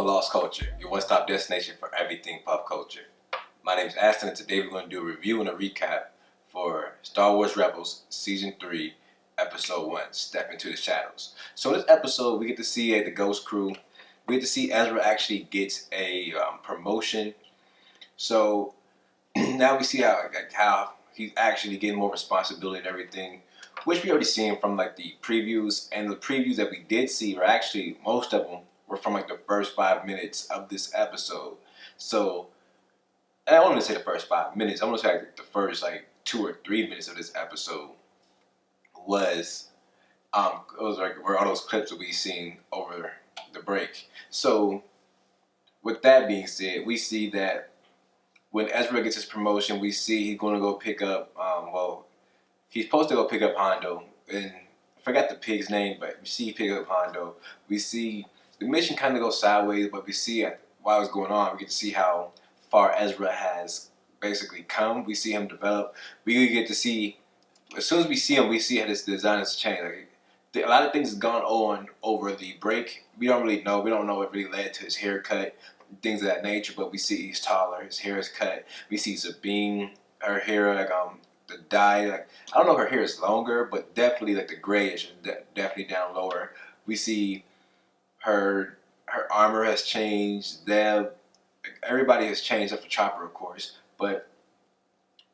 Lost Culture, your one-stop destination for everything pop culture. My name is Aston, and today we're going to do a review and a recap for Star Wars Rebels Season 3, Episode 1, Step Into the Shadows. So in this episode, we get to see the Ghost Crew. We get to see Ezra actually gets a promotion. So now we see how he's actually getting more responsibility and everything, which we already seen from the previews. And the previews that we did see were actually, most of them were from the first 5 minutes of this episode. So, and I don't want to say the first 5 minutes. I want to say the first 2 or 3 minutes of this episode was it was where all those clips that we seen over the break. So, with that being said, we see that when Ezra gets his promotion, we see he's going to go pick up. He's supposed to go pick up Hondo, and I forgot the pig's name, but we see he pick up Hondo. We see the mission kind of go sideways, but we see while it's going on, we get to see how far Ezra has basically come. We see him develop. We get to see, as soon as we see him, we see how this design has changed. A lot of things have gone on over the break. We don't really know. We don't know what really led to his haircut, things of that nature. But we see he's taller. His hair is cut. We see Sabine, her hair the dye. I don't know if her hair is longer, but definitely the grayish is definitely down lower. We see her armor has changed. Everybody has changed except for Chopper, of course. But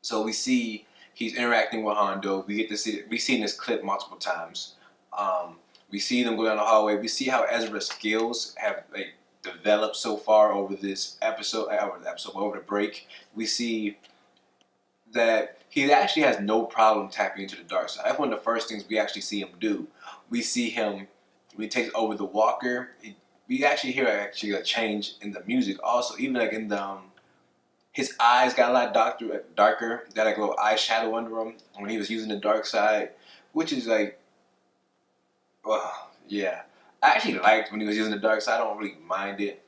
so we see he's interacting with Hondo. We get to see we've seen this clip multiple times. We see them go down the hallway. We see how Ezra's skills have developed so far over this episode, over the break. We see that he actually has no problem tapping into the dark side. That's one of the first things we actually see him do. We see him when he takes over the walker. We actually hear a change in the music also. Even in the his eyes got a lot darker. Got a little eyeshadow under them when he was using the dark side, which is well, yeah. I actually liked when he was using the dark side. I don't really mind it.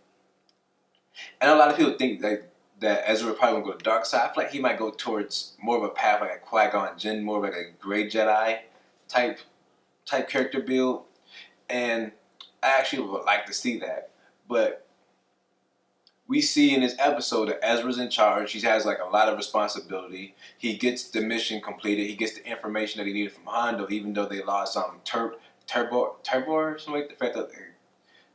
And a lot of people think that Ezra probably won't go to the dark side. I feel like he might go towards more of a path like a Qui-Gon Jinn, more of a Grey Jedi type character build. And I actually would like to see that. But we see in this episode that Ezra's in charge. He has a lot of responsibility. He gets the mission completed. He gets the information that he needed from Hondo, even though they lost Turbo or something like that. I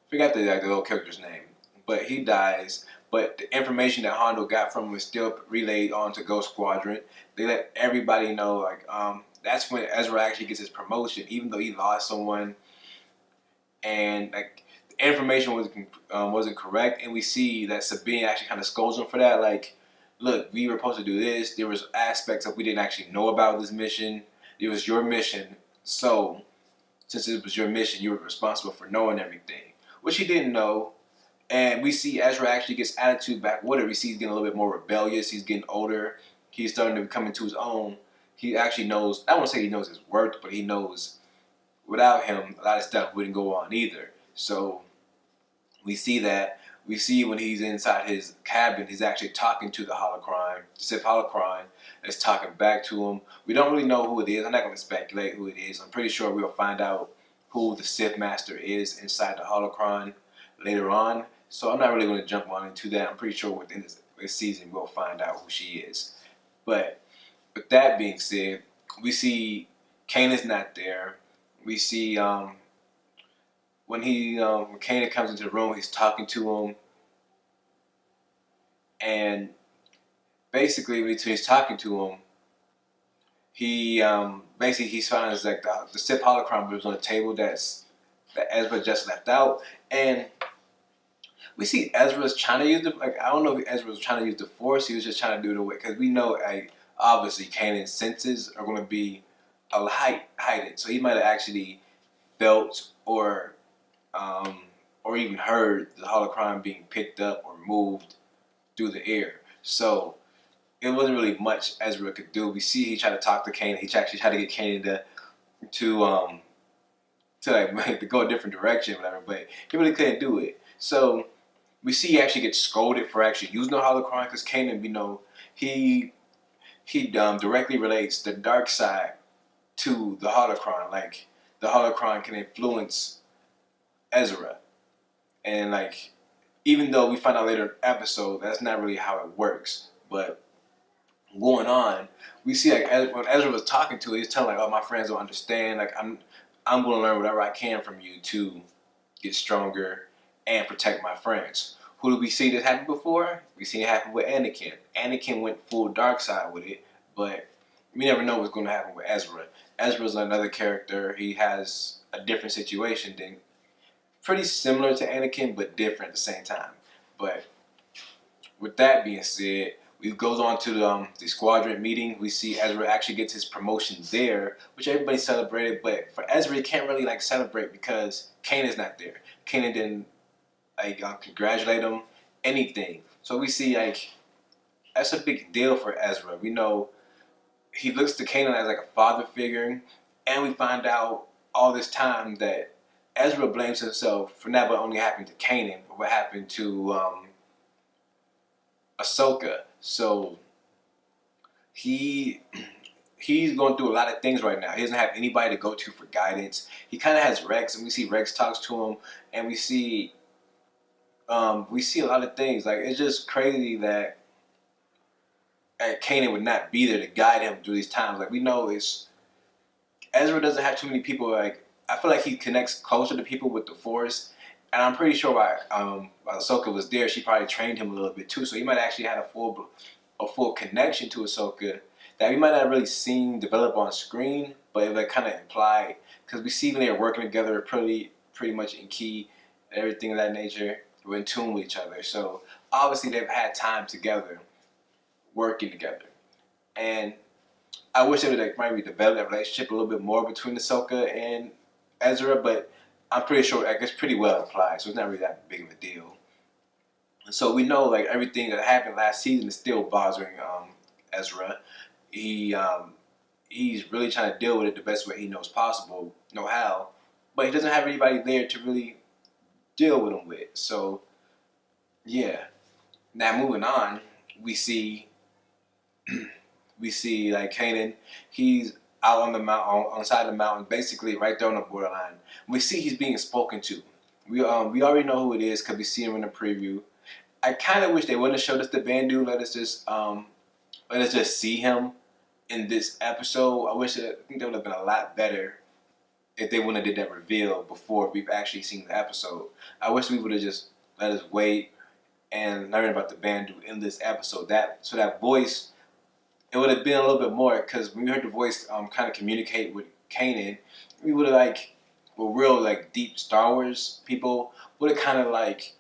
forgot the little character's name. But he dies. But the information that Hondo got from him was still relayed on to Ghost Squadron. They let everybody know, that's when Ezra actually gets his promotion, even though he lost someone. And the information wasn't correct. And we see that Sabine actually kind of scolds him for that. Look, we were supposed to do this. There was aspects that we didn't actually know about this mission. It was your mission. So, since it was your mission, you were responsible for knowing everything, which he didn't know. And we see Ezra actually gets attitude back with it. We see he's getting a little bit more rebellious. He's getting older. He's starting to come into his own. He actually knows, I won't say he knows his worth, but he knows without him, a lot of stuff wouldn't go on either. So we see that. We see when he's inside his cabin, he's actually talking to the holocron. Sith holocron is talking back to him. We don't really know who it is. I'm not going to speculate who it is. I'm pretty sure we'll find out who the Sith Master is inside the holocron later on. So I'm not really going to jump on into that. I'm pretty sure within this season we'll find out who she is. But with that being said, we see Kanan's not there. We see when Kanan comes into the room, he's talking to him, and basically when he's talking to him, he finds the Sith holocron was on the table that Ezra just left out, and we see Ezra's trying to use I don't know if Ezra was trying to use the Force. He was just trying to do it away, because we know obviously Kanan's senses are going to be heightened, so he might have actually felt or even heard the holocron being picked up or moved through the air. So it wasn't really much Ezra could do. We see he tried to talk to Kanan. He actually tried to get Kanan to go a different direction, whatever. But he really couldn't do it. So we see he actually gets scolded for actually using the holocron, because Kanan, he directly relates the dark side to the holocron. The holocron can influence Ezra, and even though we find out later in the episode that's not really how it works. But going on, we see like when Ezra was talking to her, he's telling like, "Oh, my friends don't understand. Like I'm going to learn whatever I can from you to get stronger and protect my friends." Who did we see this happen before? We seen it happen with Anakin. Anakin went full dark side with it, but we never know what's going to happen with Ezra. Ezra's another character. He has a different situation than pretty similar to Anakin, but different at the same time. But with that being said, we goes on to the squadron meeting. We see Ezra actually gets his promotion there, which everybody celebrated. But for Ezra, he can't really like celebrate because Kanan's not there. Kanan didn't like congratulate him, anything. So we see like that's a big deal for Ezra. We know he looks to Kanan as like a father figure, and we find out all this time that Ezra blames himself for not what only happened to Kanan, but what happened to Ahsoka. So he's going through a lot of things right now. He doesn't have anybody to go to for guidance. He kind of has Rex, and we see Rex talks to him, and we see a lot of things. Like it's just crazy that Kanan would not be there to guide him through these times. Like we know Ezra doesn't have too many people. Like I feel like he connects closer to people with the Force. And I'm pretty sure while Ahsoka was there, she probably trained him a little bit too. So he might actually have a full connection to Ahsoka that we might not really seen develop on screen, but it like kind of implied because we see when they were working together pretty much in key and everything of that nature. We're in tune with each other. So obviously they've had time together, working together, and I wish they would like maybe develop that relationship a little bit more between Ahsoka and Ezra, but I'm pretty sure like, it's pretty well implied, so it's not really that big of a deal. And so we know like everything that happened last season is still bothering Ezra. He's really trying to deal with it the best way he knows possible, know how, but he doesn't have anybody there to really deal with him with. So yeah. Now moving on, we see like Kanan. He's out on the mountain, on the side of the mountain, basically right there on the borderline. We see he's being spoken to. We already know who it is because we see him in the preview. I kind of wish they wouldn't have showed us the Bendu. Let us just see him in this episode. I think that would have been a lot better if they wouldn't have did that reveal before we've actually seen the episode. I wish we would have just let us wait and learn about the Bendu in this episode. So that voice, it would have been a little bit more, because when we heard the voice kind of communicate with Kanan, we would have like, well, real like deep Star Wars people would have kind of like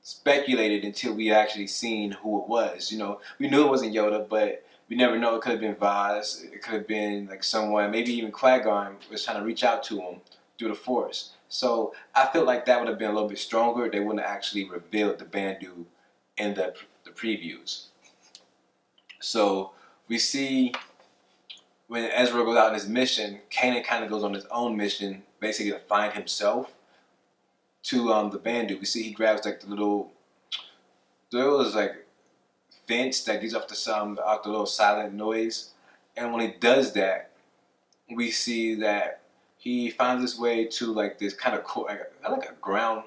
speculated until we actually seen who it was. You know, we knew it wasn't Yoda, but we never know. It could have been Vaz. It could have been like someone, maybe even Qui-Gon was trying to reach out to him through the Force. So I feel like that would have been a little bit stronger. They wouldn't have actually revealed the Bendu in the previews. So we see when Ezra goes out on his mission, Kanan kind of goes on his own mission, basically to find himself to the Bendu. We see he grabs like there was like fence that gives off the little silent noise, and when he does that, we see that he finds his way to like this kind of like a ground.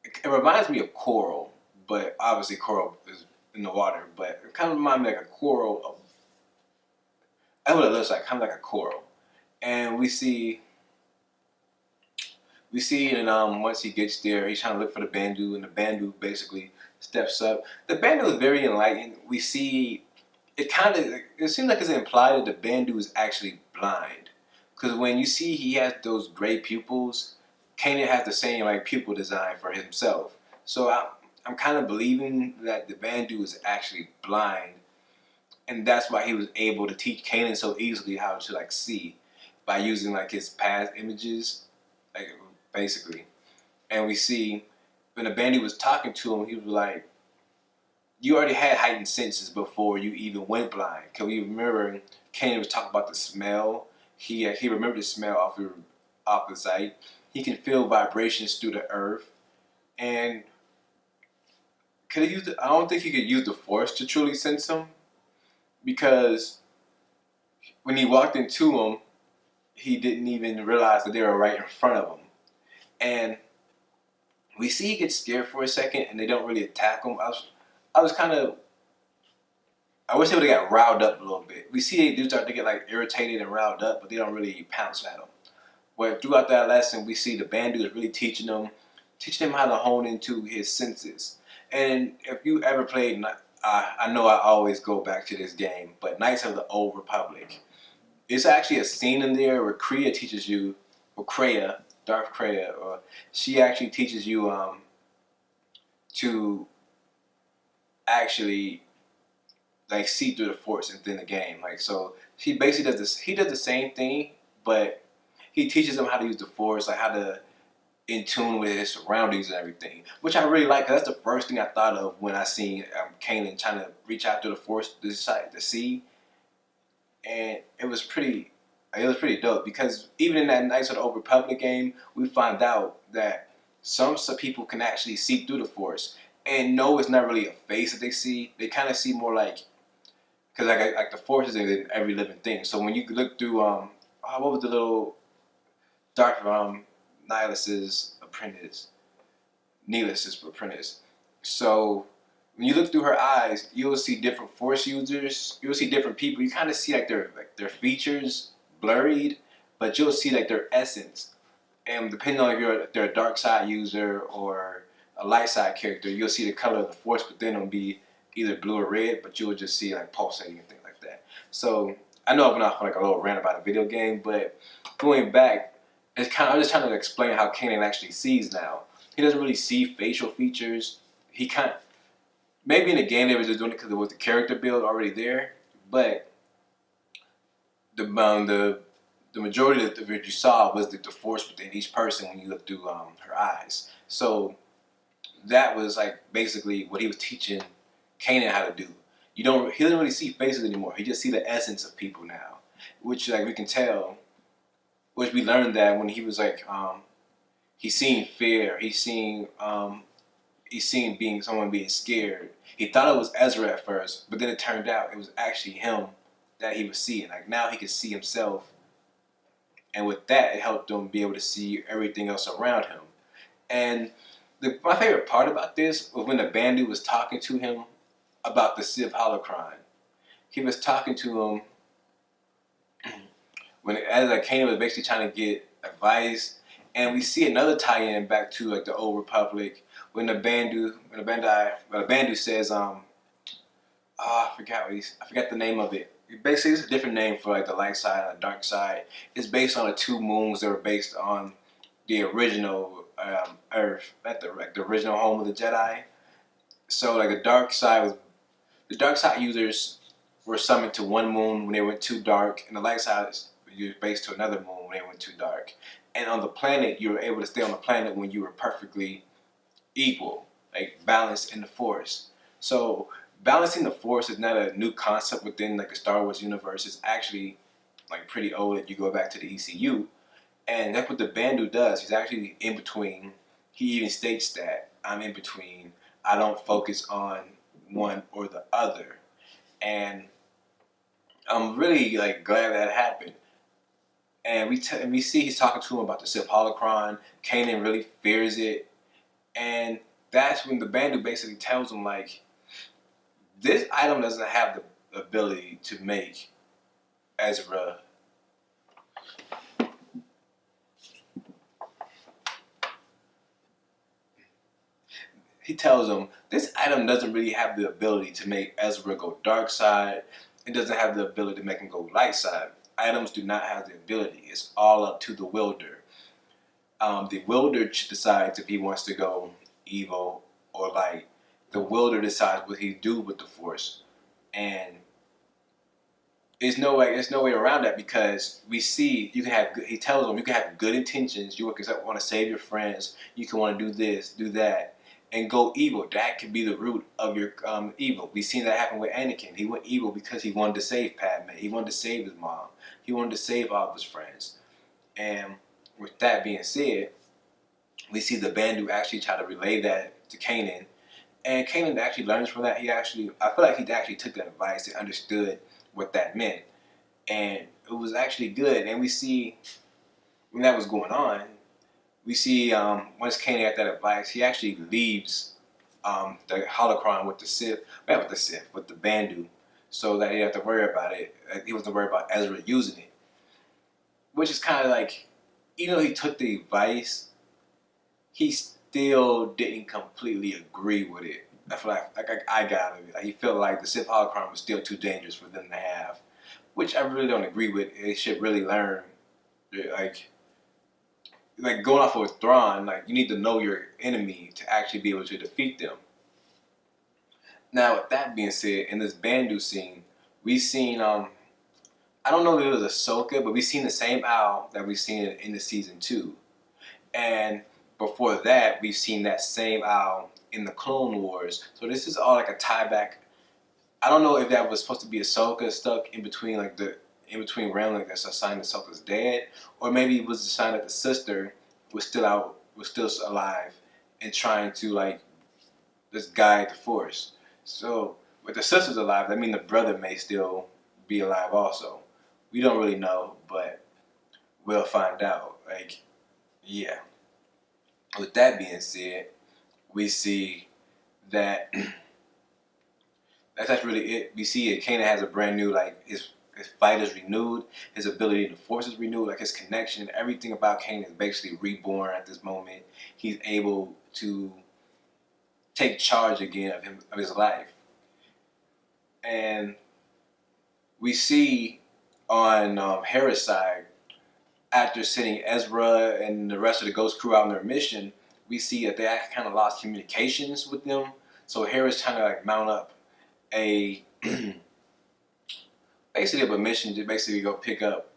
It reminds me of coral, but obviously coral is in the water. But it kind of reminds me like a coral. That's what it looks like, kind of like a coral. And we see, and once he gets there, he's trying to look for the Bendu, and the Bendu basically steps up. The Bendu is very enlightened. We see it seems like it's implied that the Bendu is actually blind, because when you see he has those gray pupils, Kanan has the same like pupil design for himself. So I'm kind of believing that the Bendu is actually blind, and that's why he was able to teach Kanan so easily how to like see by using like his past images, like basically. And we see when the Bendu was talking to him, he was like, "You already had heightened senses before you even went blind." Cause we remember Kanan was talking about the smell. He remembered the smell off the sight. He can feel vibrations through the earth, and I don't think he could use the Force to truly sense him, because when he walked into him, he didn't even realize that they were right in front of him. And we see he gets scared for a second, and they don't really attack him. I was kind of. I wish they would have got riled up a little bit. We see they do start to get like irritated and riled up, but they don't really pounce at him. But throughout that lesson, we see the Bendu is really teaching him how to hone into his senses. And if you ever played, I know I always go back to this game, but Knights of the Old Republic, it's actually a scene in there where Kreia teaches you, or Kreia, Darth Kreia, or she actually teaches you to actually like see through the Force within the game. Like so, she basically does this. He does the same thing, but he teaches him how to use the Force, like how to in tune with his surroundings and everything, which I really like. Cause that's the first thing I thought of when I seen Kanan trying to reach out to the Force to decide to see, and it was pretty dope because even in that Knights of the Old Republic game, we find out that some people can actually see through the Force, and no, it's not really a face that they see. They kind of see more like because like the Force is in every living thing. So when you look through what was the little Darth Nihilus's apprentice, Neelis's apprentice. So when you look through her eyes, you'll see different Force users. You'll see different people. You kind of see like their features blurred, but you'll see like their essence. And depending on if they're a dark side user or a light side character, you'll see the color of the Force within them be either blue or red, but you'll just see like pulsating and things like that. So I know I went off on like a little rant about a video game, but going back, I'm just trying to explain how Kanan actually sees now. He doesn't really see facial features. He maybe in the game they were just doing it because it was the character build already there, but the majority of what you saw was the Force within each person when you look through her eyes. So that was like basically what he was teaching Kanan how to do. He doesn't really see faces anymore. He just see the essence of people now, which like we can tell. Which we learned that when he was like, he's seeing fear. He's seeing someone being scared. He thought it was Ezra at first, but then it turned out it was actually him that he was seeing. Like now he could see himself, and with that, it helped him be able to see everything else around him. And my favorite part about this was when the Bendu was talking to him about the Civ holocron. He was talking to him as like Kanan was basically trying to get advice, and we see another tie-in back to like the Old Republic when the Bendu says I forgot the name of it. Basically, it's a different name for like the light side and the dark side. It's based on the two moons that were based on the original Earth, the original home of the Jedi. So like the dark side users were summoned to one moon when they went too dark, and the light side you based to another moon when they went too dark. And on the planet, you were able to stay on the planet when you were perfectly equal, like balanced in the Force. So balancing the Force is not a new concept within like the Star Wars universe. It's actually like pretty old if you go back to the ECU. And that's what the Bendu does. He's actually in between. He even states that I'm in between. I don't focus on one or the other. And I'm really like glad that happened. And we see he's talking to him about the Civ holocron. Kanan really fears it, and that's when the Bendu basically tells him like, this item doesn't have the ability to make Ezra. He tells him this item doesn't really have the ability to make Ezra go dark side. It doesn't have the ability to make him go light side. Items do not have the ability. It's all up to the wielder. The wielder decides if he wants to go evil or light. The wielder decides what he do with the Force, and there's no way around that because we see you can have. He tells them you can have good intentions. You want to save your friends. You can want to do this, do that, and go evil. That could be the root of your evil. We've seen that happen with Anakin. He went evil because he wanted to save Padme. He wanted to save his mom. He wanted to save all of his friends. And with that being said, we see the Bendu actually try to relay that to Kanan. And Kanan actually learns from that. I feel like he actually took that advice and understood what that meant. And it was actually good. And we see when that was going on, we see once Kanan got that advice, he actually leaves the holocron with the Sith, with the Bendu, so that he didn't have to worry about it. He wasn't worried about Ezra using it, which is kind of like, even though he took the advice, he still didn't completely agree with it. I feel like I got it. Like, he felt like the Sith holocron was still too dangerous for them to have, which I really don't agree with. They should really learn, like going off of Thrawn, like you need to know your enemy to actually be able to defeat them. Now, with that being said, in this Bendu scene, we seen I don't know if it was Ahsoka, but we seen the same owl that we seen in the season 2, and before that, we've seen that same owl in the Clone Wars. So this is all like a tie back. I don't know if that was supposed to be Ahsoka stuck in between, like the in between realm, like that's a sign that Ahsoka's dead, or maybe it was a sign that the sister was still alive, and trying to like just guide the Force. So with the sister's alive, that means the brother may still be alive also. We don't really know, but we'll find out. Like, yeah. With that being said, we see that that's really it. We see it. Kanan has a brand new, like his fight is renewed, his ability to force is renewed, like his connection, everything about Kanan is basically reborn at this moment. He's able to take charge again of his life, and we see on Hera's side, after sending Ezra and the rest of the Ghost crew out on their mission, we see that they actually kind of lost communications with them. So Hera's trying to like mount up a basically a mission to basically go pick up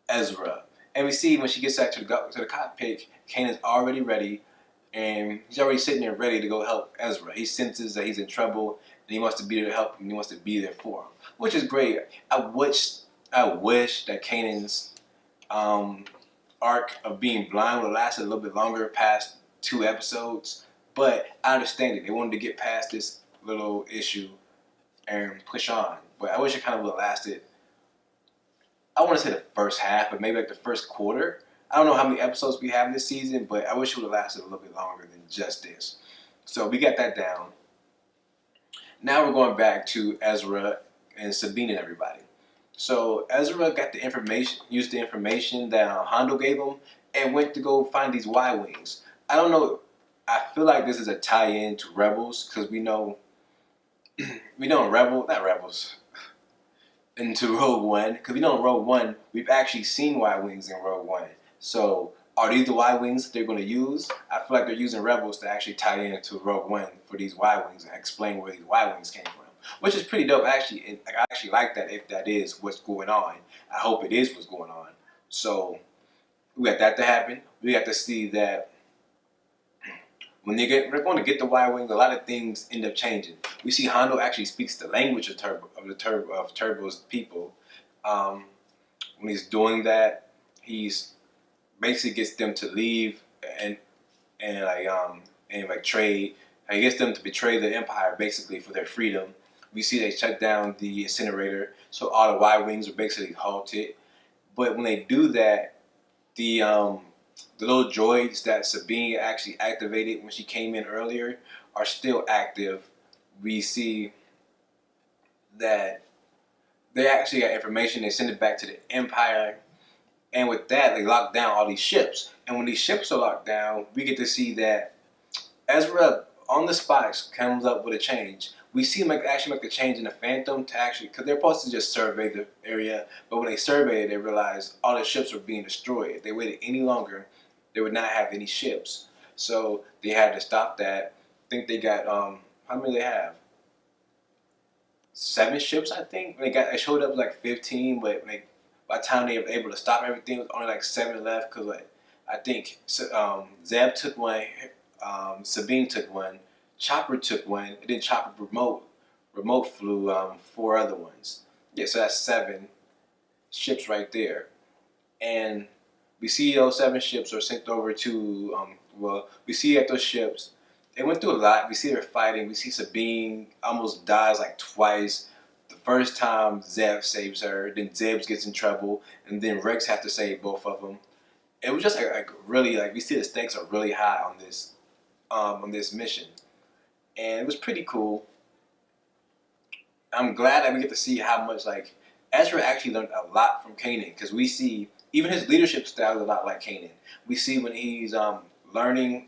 Ezra. And we see when she gets back to the cockpit, Kanan's already ready, and he's already sitting there ready to go help Ezra. He senses that he's in trouble, and he wants to be there to help him. He wants to be there for him, which is great. I wish that Kanan's arc of being blind would have lasted a little bit longer, past 2 episodes. But I understand it. They wanted to get past this little issue and push on. But I wish it kind of would have lasted, I want to say the first half, but maybe like the first quarter. I don't know how many episodes we have this season, but I wish it would have lasted a little bit longer than just this. So we got that down. Now we're going back to Ezra and Sabine and everybody. So Ezra got the information, used the information that Hondo gave him, and went to go find these Y-Wings. I don't know. I feel like this is a tie-in to Rebels, because we know into Rogue One, because we know in Rogue One we've actually seen Y-Wings in Rogue One. So are these the Y-Wings that they're going to use? I feel like they're using Rebels to actually tie into Rogue One for these Y-Wings and explain where these Y-Wings came from, which is pretty dope. Actually, I actually like that. If that is what's going on, I hope it is what's going on. So we got that to happen. We got to see that when we're going to get the Y-Wings, a lot of things end up changing. We see Hondo actually speaks the language of Turbo's people. When he's doing that, he's basically gets them to leave and trade. He gets them to betray the Empire basically for their freedom. We see they shut down the incinerator, so all the Y-Wings are basically halted. But when they do that, the little droids that Sabine actually activated when she came in earlier are still active. We see that they actually got information. They send it back to the Empire, and with that, they lock down all these ships. And when these ships are locked down, we get to see that Ezra on the spot comes up with a change. We see him actually make the change in the Phantom to actually, because they're supposed to just survey the area, but when they surveyed it, they realized all the ships were being destroyed. If they waited any longer, they would not have any ships. So they had to stop that. I think they got, how many do they have? 7 ships, I think. They showed up like 15, but by the time they were able to stop everything, it was only like 7 left, because I think Zeb took one, Sabine took one, Chopper took one, and then Chopper remote flew 4 other ones. Yeah, so that's 7 ships right there. And we see those 7 ships are sent over to, we see at those ships, they went through a lot. We see they're fighting. We see Sabine almost dies like twice. The first time Zeb saves her, then Zeb gets in trouble, and then Rex has to save both of them. it was just like really like we see the stakes are really high on this mission, and it was pretty cool. I'm glad that we get to see how much like Ezra actually learned a lot from Kanan, because we see even his leadership style is a lot like Kanan. We see when he's learning,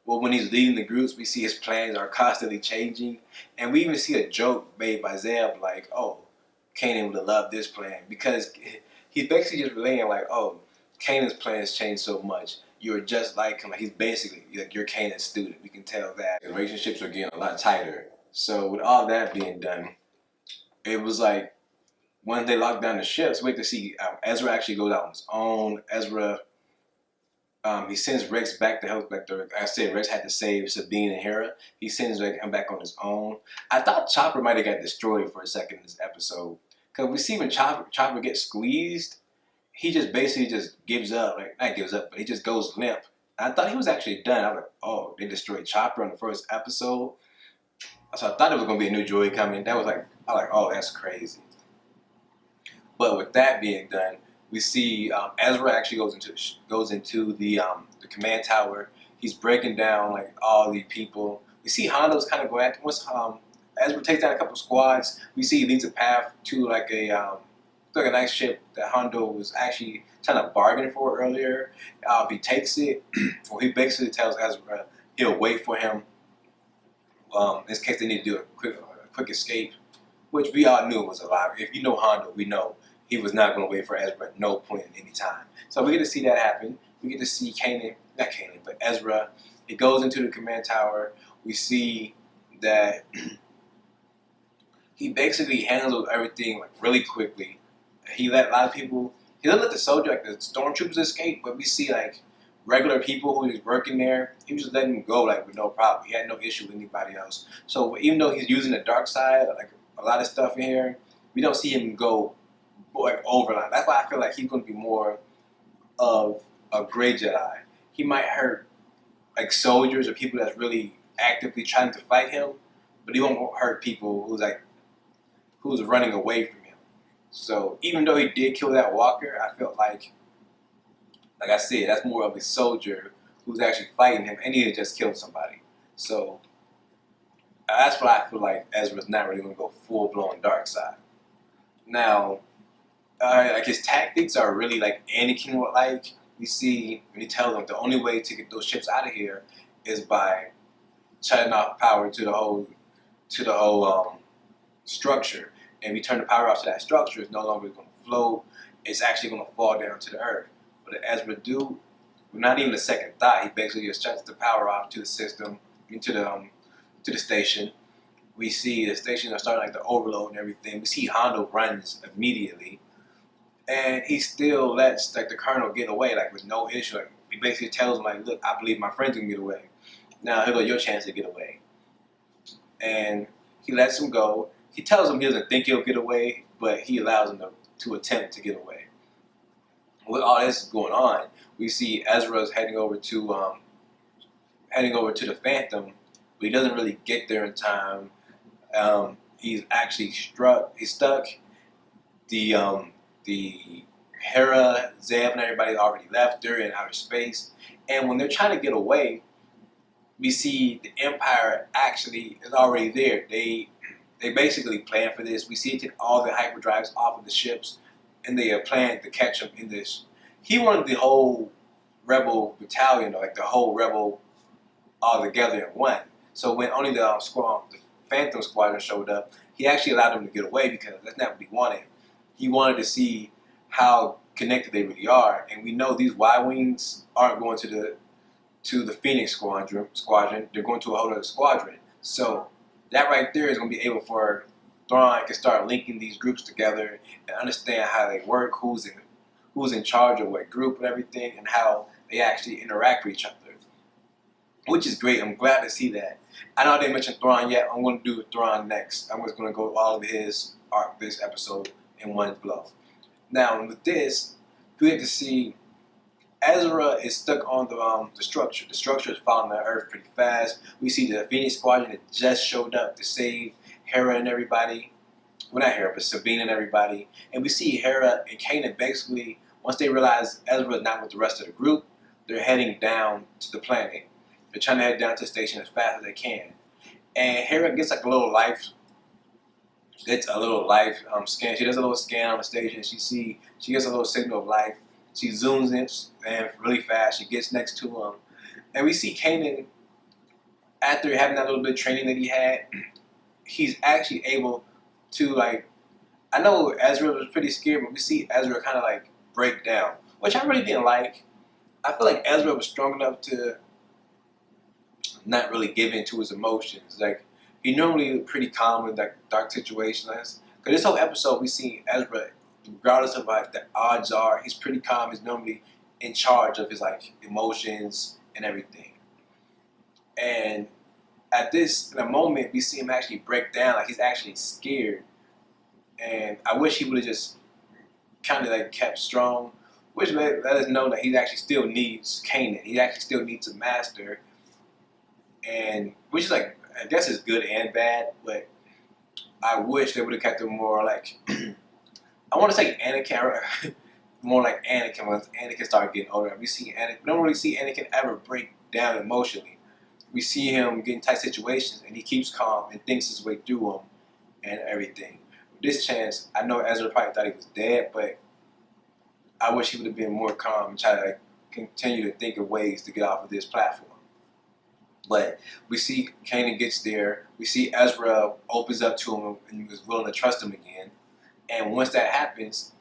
well, when he's leading the groups, we see his plans are constantly changing, and we even see a joke made by Zeb like, "Oh, Kanan would have loved this plan," because he's basically just relaying like, "Oh, Kanan's plans changed so much. You're just like him." Like, he's basically like you're Kanan's student. We can tell that the relationships are getting a lot tighter. So with all that being done, it was like when they locked down the ships, we get to see Ezra actually goes out on his own. Ezra, he sends Rex back to help. Like I said, Rex had to save Sabine and Hera. He sends him back on his own. I thought Chopper might have got destroyed for a second in this episode, because we see when Chopper gets squeezed, he just basically just gives up. Like not gives up, but he just goes limp. I thought he was actually done. I was like, oh, they destroyed Chopper in the first episode. So I thought there was gonna be a new droid coming. That was like, I was like, oh, that's crazy. But with that being done, we see Ezra actually goes into the command tower. He's breaking down like all the people. We see Hondo's kind of going after. Once Ezra takes down a couple squads, we see he leads a path to like a nice ship that Hondo was actually trying to bargain for earlier. He takes it. Well, he basically tells Ezra he'll wait for him in this case they need to do a quick escape, which we all knew was a lie. If you know Hondo, we know he was not going to wait for Ezra at no point at any time. So we get to see that happen. We get to see not Kanan, but Ezra. He goes into the command tower. We see that he basically handled everything like really quickly. He let a lot of people. He didn't let the soldier, like the stormtroopers, escape, but we see like regular people who was working there. He was just letting them go like with no problem. He had no issue with anybody else. So even though he's using the dark side, like a lot of stuff in here, we don't see him go like overline. That's why I feel like he's going to be more of a gray Jedi. He might hurt like soldiers or people that's really actively trying to fight him, but he won't hurt people who's running away from him. So even though he did kill that walker, I felt like I said, that's more of a soldier who's actually fighting him, and he just killed somebody. So that's why I feel like Ezra's not really going to go full blown dark side. Now, like his tactics are really like Anakin would like. We see when he tells them the only way to get those ships out of here is by shutting off power to the whole structure, and we turn the power off to that structure. It's no longer going to float. It's actually going to fall down to the earth. But Ezra do, not even a second thought, he basically just shuts the power off to the system, to the station. We see the station are starting like to overload and everything. We see Hondo runs immediately, and he still lets like the colonel get away like with no issue. Like he basically tells him like, look, I believe my friends can get away. Now here go your chance to get away. And he lets him go. He tells him he doesn't think he'll get away, but he allows him to attempt to get away. With all this going on, we see Ezra's heading over to the Phantom, but he doesn't really get there in time. He's actually stuck. The Hera, Zeb, and everybody already left. They're in outer space, and when they're trying to get away, we see the Empire actually is already there. They basically plan for this. We see it take all the hyperdrives off of the ships, and they plan to catch him in this. He wanted the whole rebel battalion, or like the whole rebel, all together in one. So when only the Phantom Squadron showed up, he actually allowed them to get away because that's not what he wanted. He wanted to see how connected they really are, and we know these Y-wings aren't going to the Phoenix Squadron. They're going to a whole other squadron. So that right there is going to be able for Thrawn to start linking these groups together and understand how they work, who's in charge of what group and everything, and how they actually interact with each other, which is great. I'm glad to see that. I know I didn't mention Thrawn yet. I'm going to do Thrawn next. I'm just going to go all of his arc this episode in one blow. Now with this, we get to see Ezra is stuck on the structure. The structure is falling to Earth pretty fast. We see the Phoenix Squadron that just showed up to save Hera and everybody. Well, not Hera, but Sabine and everybody. And we see Hera and Kanan basically Once they realize Ezra is not with the rest of the group, they're heading down to the planet. They're trying to head down to the station as fast as they can. And Hera gets like a little life scan. She does a little scan on the station. She gets a little signal of life. She zooms in and really fast. She gets next to him, and we see Kanan, after having that little bit of training that he had, he's actually able to, like, I know Ezra was pretty scared, but we see Ezra kind of like break down, which I really didn't like. I feel like Ezra was strong enough to not really give in to his emotions. Like, he normally pretty calm in like dark situations. Because this whole episode we see Ezra, regardless of like the odds are, he's pretty calm. He's normally in charge of his like emotions and everything. And at this, in a moment, we see him actually break down, like he's actually scared. And I wish he would have just kind of like kept strong, which let us know that he actually still needs Kanan. He actually still needs a master, and which is like, I guess it's good and bad, but I wish they would have kept him more like I want to say Anakin, more like Anakin. Once Anakin started getting older, we don't really see Anakin ever break down emotionally. We see him get in tight situations, and he keeps calm and thinks his way through them and everything. With this chance, I know Ezra probably thought he was dead, but I wish he would have been more calm and try to like continue to think of ways to get off of this platform. But we see Kanan gets there. We see Ezra opens up to him and is willing to trust him again. And once that happens,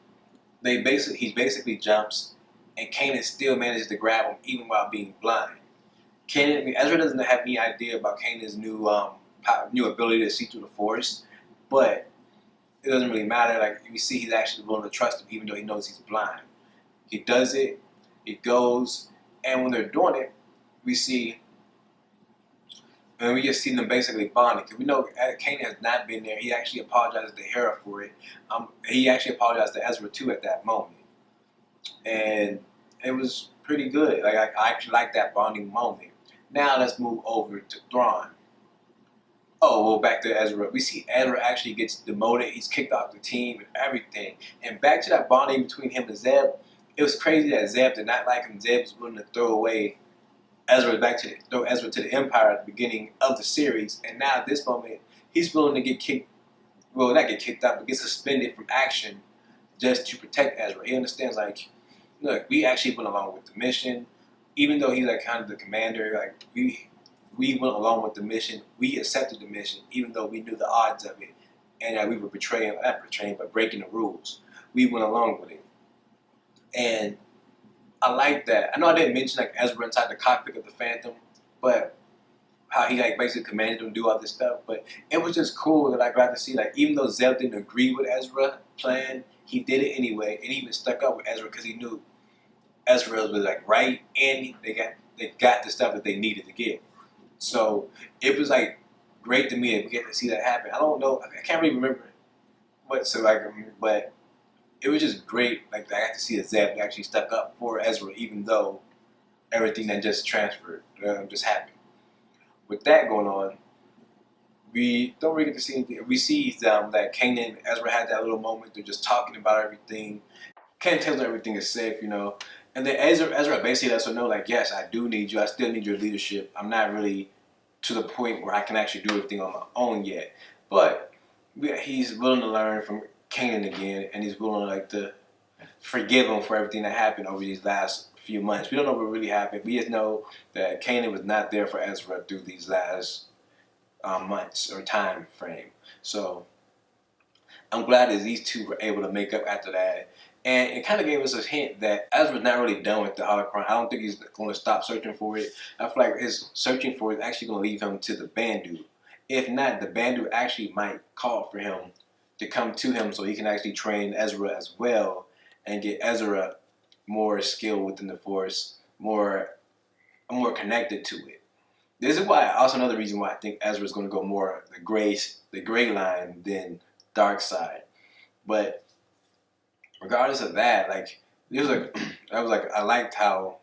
he basically jumps, and Kanan still manages to grab him even while being blind. Ezra doesn't have any idea about Kanan's new ability to see through the Force, but it doesn't really matter. Like, we see he's actually willing to trust him even though he knows he's blind. He does it. He goes, and when they're doing it, we just see them basically bonding. Because we know Kanan has not been there. He actually apologized to Hera for it. He actually apologized to Ezra too at that moment. And it was pretty good. Like, I actually like that bonding moment. Now let's move over to Thrawn. Oh, well, back to Ezra. We see Ezra actually gets demoted. He's kicked off the team and everything. And back to that bonding between him and Zeb. It was crazy that Zeb did not like him. Zeb was willing to throw Ezra to the Empire at the beginning of the series. And now at this moment, he's willing to not get kicked out, but get suspended from action just to protect Ezra. He understands, like, look, we actually went along with the mission. Even though he's like kind of the commander, like we went along with the mission. We accepted the mission, even though we knew the odds of it, and that we were breaking the rules. We went along with it, and I like that. I know I didn't mention like Ezra inside the cockpit of the Phantom, but how he like basically commanded him to do all this stuff. But it was just cool that I got to see, like, even though Zeb didn't agree with Ezra's plan, he did it anyway, and even stuck up with Ezra because he knew Ezra was like right, and they got the stuff that they needed to get. So it was like great to me to get to see that happen. I don't know, I can't really remember but it was just great. Like, I got to see that Zeb actually stuck up for Ezra, even though everything that just transferred just happened. With that going on, we don't really get to see anything. We see that Kanan and Ezra had that little moment. They're just talking about everything. Kanan tells them everything is safe, And then Ezra basically lets her know, like, yes, I do need you. I still need your leadership. I'm not really to the point where I can actually do everything on my own yet. But he's willing to learn from Kanan again, and he's willing to forgive him for everything that happened over these last few months. We don't know what really happened. We just know that Kanan was not there for Ezra through these last months or time frame. So I'm glad that these two were able to make up after that. And it kind of gave us a hint that Ezra's not really done with the holocron. I don't think he's going to stop searching for it. I feel like his searching for it is actually going to lead him to the Bendu. If not, the Bendu actually might call for him to come to him so he can actually train Ezra as well and get Ezra more skill within the Force, more connected to it. This is why, also another reason why I think Ezra is going to go more the gray line than dark side. But regardless of that, I liked how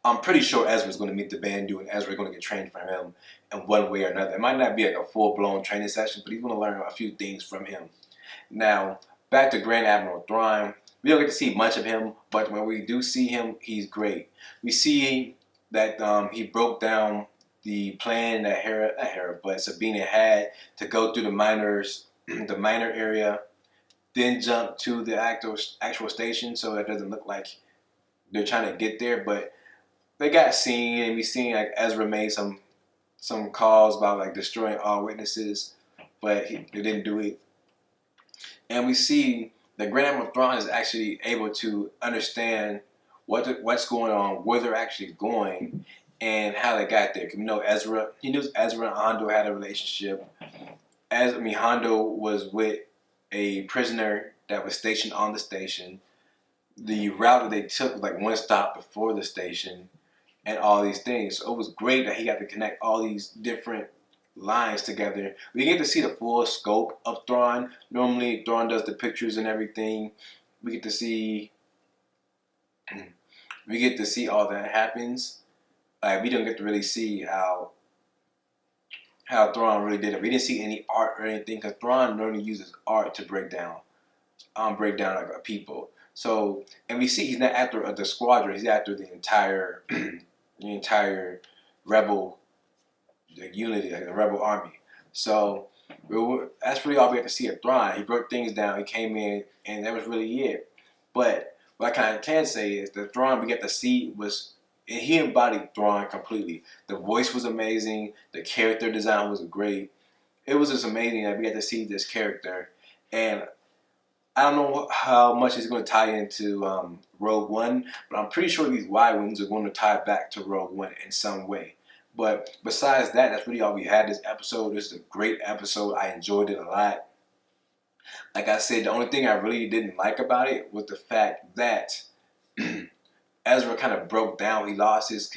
I'm pretty sure Ezra's going to meet the Bendu, and Ezra's going to get trained from him in one way or another. It might not be like a full-blown training session, but he's going to learn a few things from him. Now, back to Grand Admiral Thrawn. We don't get to see much of him, but when we do see him, he's great. We see that he broke down the plan that but Sabina had to go through the miners, the miner area, then jump to the actual station, so it doesn't look like they're trying to get there. But they got seen, and we seen like Ezra made some calls about like destroying all witnesses, but they didn't do it. And we see the Grand Admiral Thrawn is actually able to understand what's going on, where they're actually going, and how they got there. You know, he knew Ezra and Hondo had a relationship. Hondo was with a prisoner that was stationed on the station. The route that they took was like one stop before the station, and all these things. So it was great that he got to connect all these different lines together. We get to see the full scope of Thrawn. Normally, Thrawn does the pictures and everything. We get to see all that happens. Like, we don't get to really see how Thrawn really did it. We didn't see any art or anything, because Thrawn normally uses art to break down like a people. So, and we see he's not after the squadron. He's after the entire the entire rebel unity, like the rebel army. So that's really all we had to see of Thrawn. He broke things down. He came in, and that was really it. But what I kind of can say is the Thrawn we get to see he embodied Thrawn completely. The voice was amazing. The character design was great. It was just amazing that we got to see this character. And I don't know how much it's going to tie into Rogue One, but I'm pretty sure these Y-Wings are going to tie back to Rogue One in some way. But besides that, that's really all we had this episode. This is a great episode. I enjoyed it a lot. Like I said, the only thing I really didn't like about it was the fact that Ezra kind of broke down. He lost his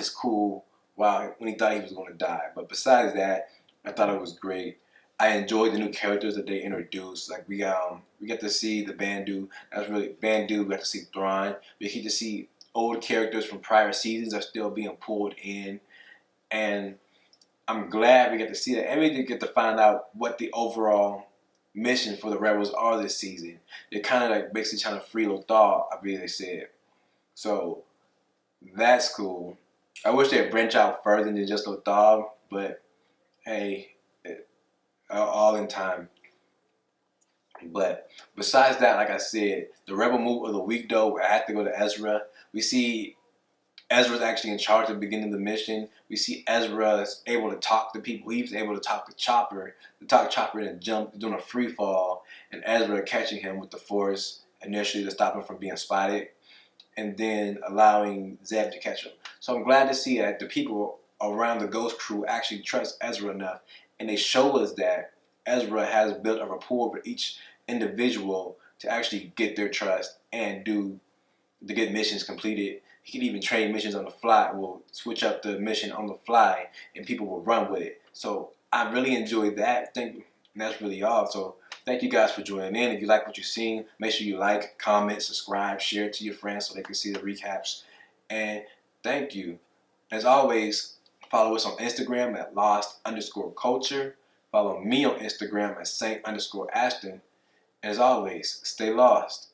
cool when he thought he was going to die. But besides that, I thought it was great. I enjoyed the new characters that they introduced. Like we get to see the Bendu. That's really Bendu. We got to see Thrawn. We get to see old characters from prior seasons are still being pulled in, and I'm glad we get to see that. And we did get to find out what the overall mission for the rebels are this season. They're kind of like basically trying to free Lothal, I believe they said. So that's cool. I wish they'd branch out further than just Lothal, but hey, all in time. But besides that, like I said, the rebel move of the week though, I have to go to Ezra. We see Ezra's actually in charge at the beginning of the mission. We see Ezra is able to talk to people. He was able to talk Chopper and jump, doing a free fall, and Ezra catching him with the Force initially to stop him from being spotted, and then allowing Zeb to catch him. So I'm glad to see that the people around the Ghost crew actually trust Ezra enough, and they show us that Ezra has built a rapport with each individual to actually get their trust and to get missions completed. He can even train missions on the fly. We'll switch up the mission on the fly, and people will run with it. So I really enjoyed that. And that's really all. So thank you guys for joining in. If you like what you've seen, make sure you like, comment, subscribe, share it to your friends so they can see the recaps. And thank you. As always, follow us on Instagram at lost_culture. Follow me on Instagram at Saint_Aston. As always, stay lost.